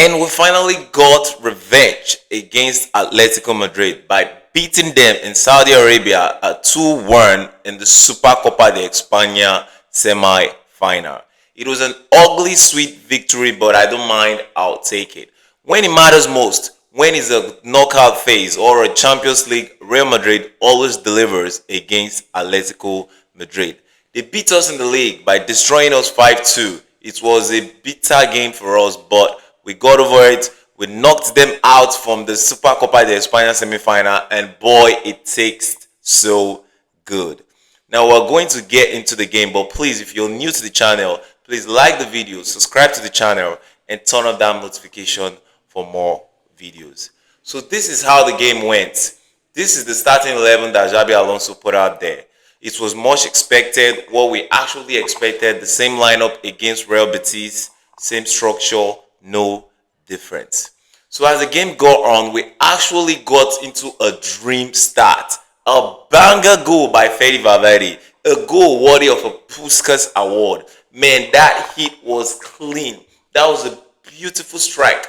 And we finally got revenge against Atletico Madrid by beating them in Saudi Arabia at 2-1 in the Super Copa de España semi-final. It was an ugly, sweet victory, but I don't mind, I'll take it. When it matters most, when it's a knockout phase or a Champions League, Real Madrid always delivers against Atletico Madrid. They beat us in the league by destroying us 5-2. It was a bitter game for us, but we got over it. We knocked them out from the Super Copa de España semi-final, and boy, it tastes so good. Now we're going to get into the game, but please, if you're new to the channel, please like the video, subscribe to the channel, and turn on that notification for more videos. So this is how the game went. This is the starting 11 that Xabi Alonso put out there. It was much expected, what we actually expected, the same lineup against Real Betis, same structure, no difference. So as the game got on, we actually got into a dream start. A banger goal by Fede Valverde, a goal worthy of a Puskas award. Man, that hit was clean. That was a beautiful strike.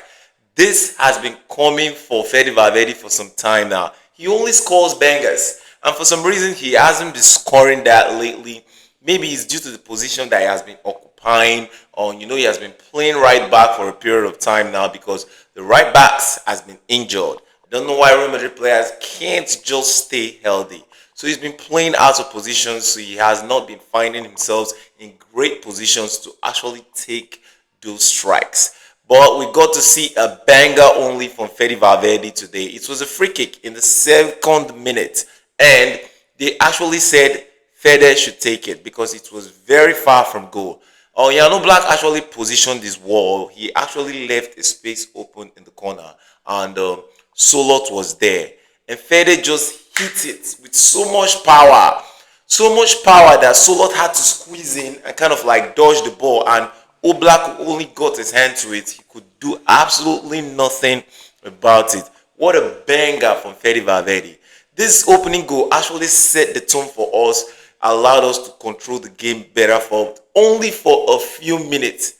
This has been coming for Fede Valverde for some time now. He only scores bangers, and for some reason he hasn't been scoring that lately. Maybe it's due to the position that he has been occupying, or he has been playing right back for a period of time now because the right backs has been injured. I don't know why Real Madrid players can't just stay healthy. So he's been playing out of position, so he has not been finding himself in great positions to actually take those strikes. But we got to see a banger only from Fede Valverde today. It was a free kick in the 2nd minute, and they actually said Fede should take it because it was very far from goal. Yano Black actually positioned his wall. He actually left a space open in the corner, and Solot was there. And Fede just hit it with so much power. So much power that Solot had to squeeze in and kind of like dodge the ball. And Oblak only got his hand to it. He could do absolutely nothing about it. What a banger from Fede Valverde. This opening goal actually set the tone for us, allowed us to control the game better for only for a few minutes.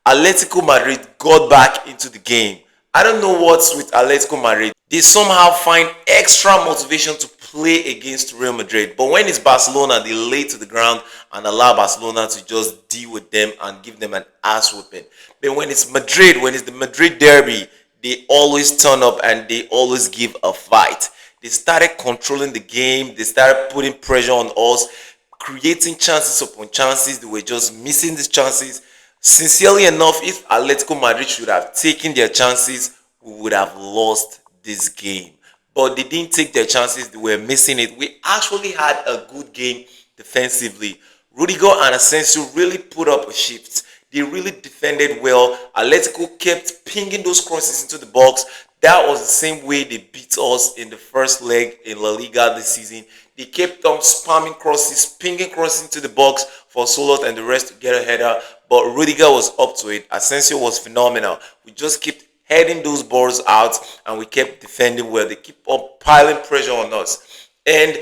Atletico Madrid got back into the game. I don't know what's with Atletico Madrid. They somehow find extra motivation to play against Real Madrid. But when it's Barcelona, they lay to the ground and allow Barcelona to just deal with them and give them an ass whooping. But when it's Madrid, when it's the Madrid derby, they always turn up and they always give a fight. They started controlling the game. They started putting pressure on us, creating chances upon chances. They were just missing these chances. Sincerely enough, if Atletico Madrid should have taken their chances, we would have lost this game. But they didn't take their chances. They were missing it. We actually had a good game defensively. Rudiger and Asensio really put up a shift. They really defended well. Atletico kept pinging those crosses into the box. That was the same way they beat us in the first leg in La Liga this season. They kept on spamming crosses, pinging crosses into the box for Solot and the rest to get a header. But Rudiger was up to it. Asensio was phenomenal. We just kept heading those balls out and we kept defending well. They keep up piling pressure on us. And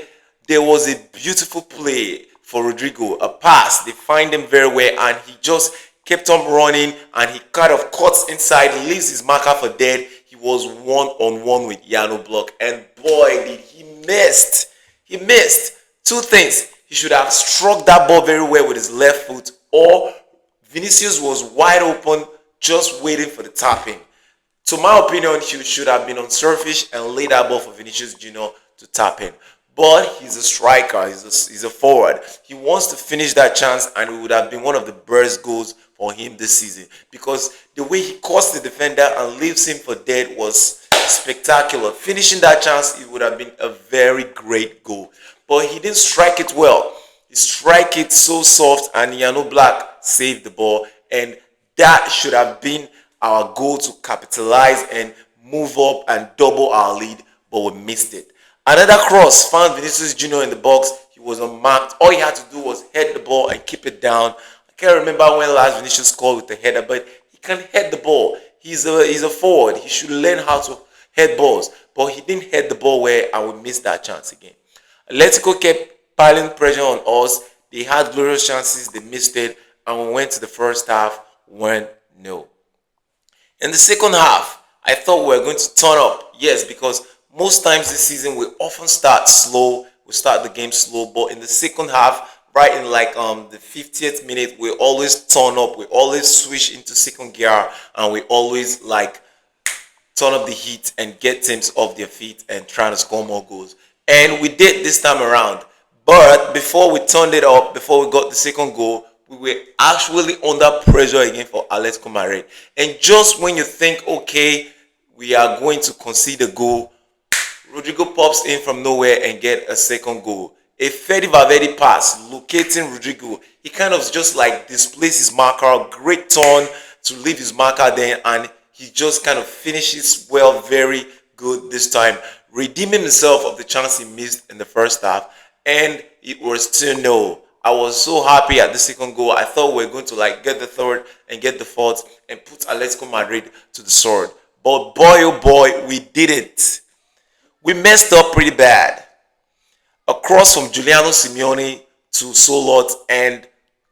there was a beautiful play for Rodrigo, a pass. They find him very well and he just kept on running and he kind of cuts inside, leaves his marker for dead. He was one-on-one with Yano Block, and boy, did he missed. He missed. Two things. He should have struck that ball very well with his left foot, or Vinicius was wide open just waiting for the tapping. To my opinion, he should have been on surface and laid that ball for Vinicius Jr. to tap in. But he's a striker, he's a forward. He wants to finish that chance, and it would have been one of the best goals for him this season because the way he caused the defender and leaves him for dead was spectacular. Finishing that chance, it would have been a very great goal. But he didn't strike it well. He struck it so soft, and Yano Black saved the ball, and that should have been our goal to capitalize and move up and double our lead, but we missed it. Another cross found Vinicius Jr. in the box. He was unmarked. All he had to do was head the ball and keep it down. I can't remember when last Vinicius scored with the header, but he can head the ball. He's a forward. He should learn how to head balls, but he didn't head the ball well, and we missed that chance again. Atletico kept piling pressure on us. They had glorious chances. They missed it, and we went to the first half 1-0. In the second half, I thought we were going to turn up. Yes, because most times this season we often start slow. We start the game slow, but in the second half, right in like the 50th minute, we always turn up. We always switch into second gear, and we always like turn up the heat and get teams off their feet and trying to score more goals. And we did this time around. But before we turned it up, before we got the second goal, we were actually under pressure again for Atletico Madrid. And just when you think, okay, we are going to concede a goal, Rodrigo pops in from nowhere and get a second goal. A Fede Valverde pass locating Rodrigo. He kind of just like displays his marker, great turn to leave his marker there, and he just kind of finishes well, very good this time, redeeming himself of the chance he missed in the first half, and it was 2-0. I was so happy at the second goal. I thought we were going to like get the third and get the fourth and put Atletico Madrid to the sword. But boy, oh boy, we did it. We messed up pretty bad. A cross from Giuliano Simeone to Solot, and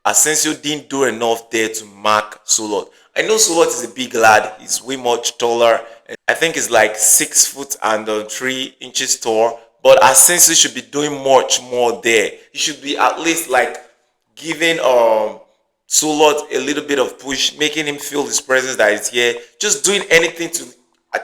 Asensio didn't do enough there to mark Solot. I know Solot is a big lad. He's way much taller. I think he's like 6 foot and 3 inches tall. But Asensio should be doing much more there. He should be at least like giving Solot a little bit of push, making him feel his presence that is here. Just doing anything to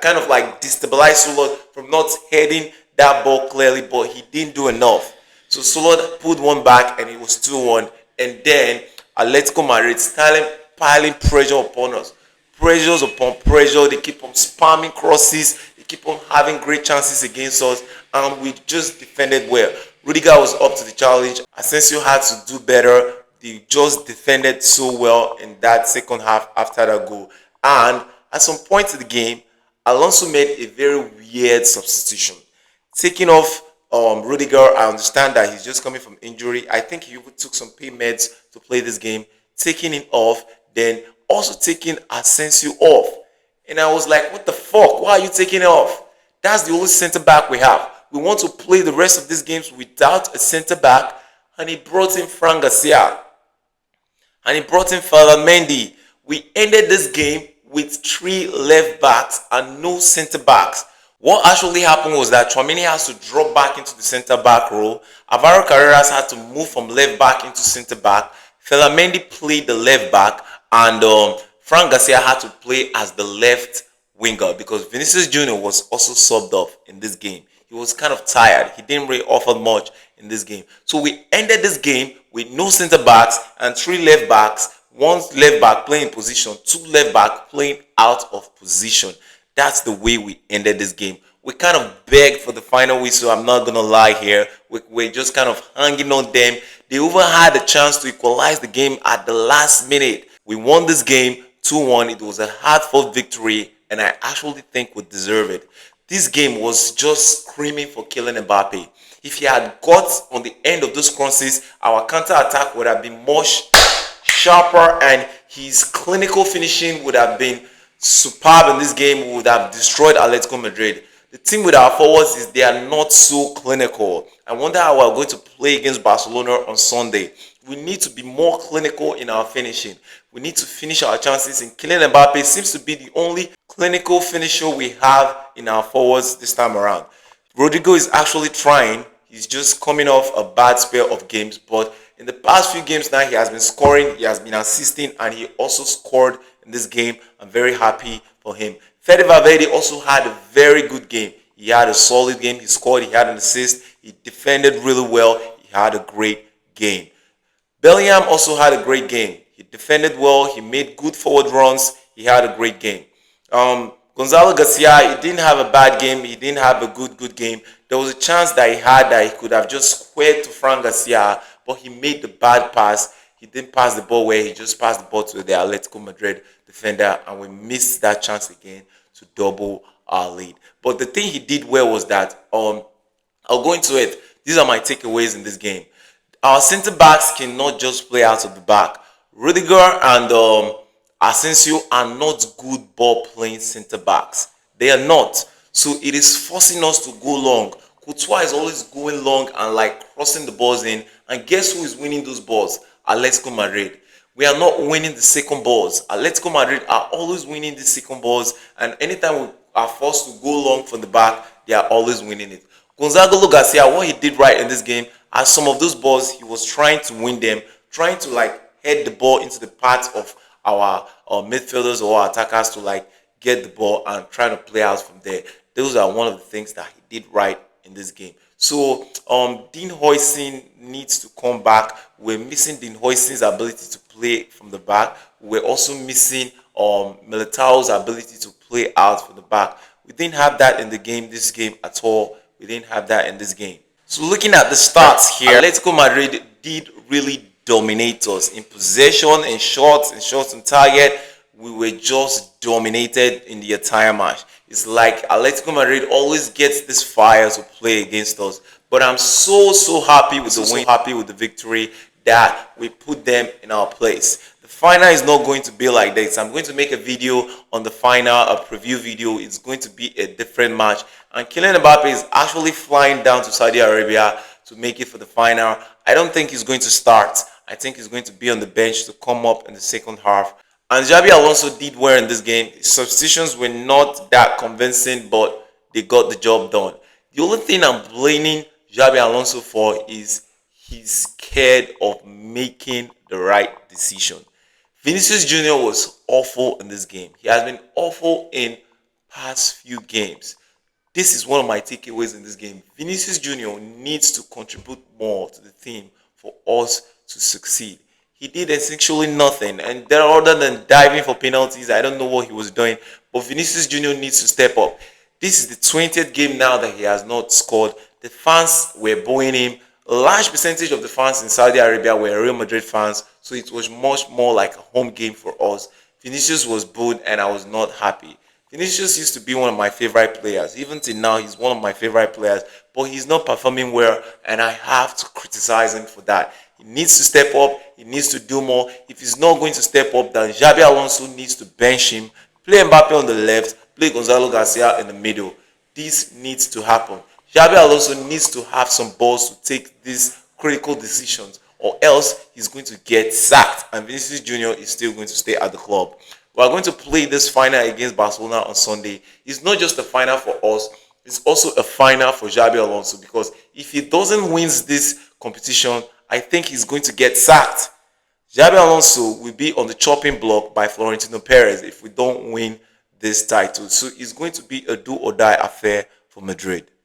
kind of like destabilize Solot from not heading that ball clearly, but he didn't do enough. So Solot pulled one back and it was 2-1. And then Atletico Madrid started piling pressure upon us. Pressures upon pressure. They keep on spamming crosses. They keep on having great chances against us. And we just defended well. Rudiger was up to the challenge. Asensio had to do better. They just defended so well in that second half after that goal. And at some point in the game, Alonso made a very weird substitution. Taking off Rudiger, I understand that he's just coming from injury. I think he even took some pain meds to play this game. Taking him off, then also taking Asensio off. And I was like, what the fuck? Why are you taking it off? That's the only center back we have. We want to play the rest of these games without a center back. And he brought in Fran Garcia. And he brought in Father Mendy. We ended this game with 3 left backs and no center backs. What actually happened was that Tchouaméni has to drop back into the center back role. Alvaro Carreras had to move from left back into center back. Mendy played the left back, and Fran Garcia had to play as the left winger because Vinicius Junior was also subbed off in this game. He was kind of tired. He didn't really offer much in this game. So we ended this game with no center backs and 3 left backs. 1 left back playing in position, 2 left back playing out of position. That's the way we ended this game. We kind of begged for the final whistle. I'm not going to lie here. We're just kind of hanging on them. They even had a chance to equalize the game at the last minute. We won this game 2-1. It was a hard-fought victory, and I actually think we deserve it. This game was just screaming for Kylian Mbappe. If he had got on the end of those crosses, our counter-attack would have been much sharper, and his clinical finishing would have been superb in this game. We would have destroyed Atletico Madrid. The thing with our forwards is they are not so clinical. I wonder how we're going to play against Barcelona on Sunday. We need to be more clinical in our finishing. We need to finish our chances, and Kylian Mbappe seems to be the only clinical finisher we have in our forwards this time around. Rodrigo is actually trying. He's just coming off a bad spell of games, but in the past few games now, he has been scoring, he has been assisting, and he also scored in this game. I'm very happy for him. Fede Valverde also had a very good game. He had a solid game. He scored, he had an assist, he defended really well. He had a great game. Bellingham also had a great game. He defended well, he made good forward runs, he had a great game. Gonzalo Garcia, he didn't have a bad game, he didn't have a good game. There was a chance that he had that he could have just squared to Fran Garcia, but he made the bad pass. He didn't pass the ball where he just passed the ball to the Atletico Madrid defender, and we missed that chance again to double our lead. But the thing he did well was that, I'll go into it. These are my takeaways in this game. Our center backs cannot just play out of the back. Rudiger and Asensio are not good ball playing center backs. They are not. So it is forcing us to go long. Courtois is always going long and like crossing the balls in. And guess who is winning those balls? Atletico Madrid. We are not winning the second balls. Atletico Madrid are always winning the second balls, and anytime we are forced to go long from the back, they are always winning it. Gonzalo Garcia, what he did right in this game, as some of those balls, he was trying to win them, trying to like head the ball into the path of our midfielders or our attackers to like get the ball and try to play out from there. Those are one of the things that he did right in this game. So Dean Huijsen needs to come back. We're missing Dean Huijsen's ability to play from the back. We're also missing Militao's ability to play out from the back. We didn't have that in the game, this game at all. We didn't have that in this game. So looking at the stats here, Atletico Madrid did really dominate us in possession, in shots on target. We were just dominated in the entire match. It's like Atletico Madrid always gets this fire to play against us. But I'm so happy with the win, happy with the victory that we put them in our place. The final is not going to be like this. I'm going to make a video on the final, a preview video. It's going to be a different match. And Kylian Mbappe is actually flying down to Saudi Arabia to make it for the final. I don't think he's going to start. I think he's going to be on the bench to come up in the second half. And Xabi Alonso did well in this game. His substitutions were not that convincing, but they got the job done. The only thing I'm blaming Xabi Alonso for is he's scared of making the right decision. Vinicius Jr. was awful in this game. He has been awful in past few games. This is one of my takeaways in this game. Vinicius Jr. needs to contribute more to the team for us to succeed. He did essentially nothing, and there, other than diving for penalties, I don't know what he was doing. But Vinicius Jr. needs to step up. This is the 20th game now that he has not scored. The fans were booing him. A large percentage of the fans in Saudi Arabia were Real Madrid fans, so it was much more like a home game for us. Vinicius was booed, and I was not happy. Vinicius used to be one of my favorite players. Even till now, he's one of my favorite players, but he's not performing well, and I have to criticize him for that. He needs to step up. He needs to do more. If he's not going to step up, then Xabi Alonso needs to bench him, play Mbappe on the left, play Gonzalo Garcia in the middle. This needs to happen. Xabi Alonso needs to have some balls to take these critical decisions, or else he's going to get sacked, and Vinicius Jr. is still going to stay at the club. We are going to play this final against Barcelona on Sunday. It's not just a final for us, it's also a final for Xabi Alonso, because if he doesn't win this competition, I think he's going to get sacked. Xabi Alonso will be on the chopping block by Florentino Perez if we don't win this title. So it's going to be a do or die affair for Madrid.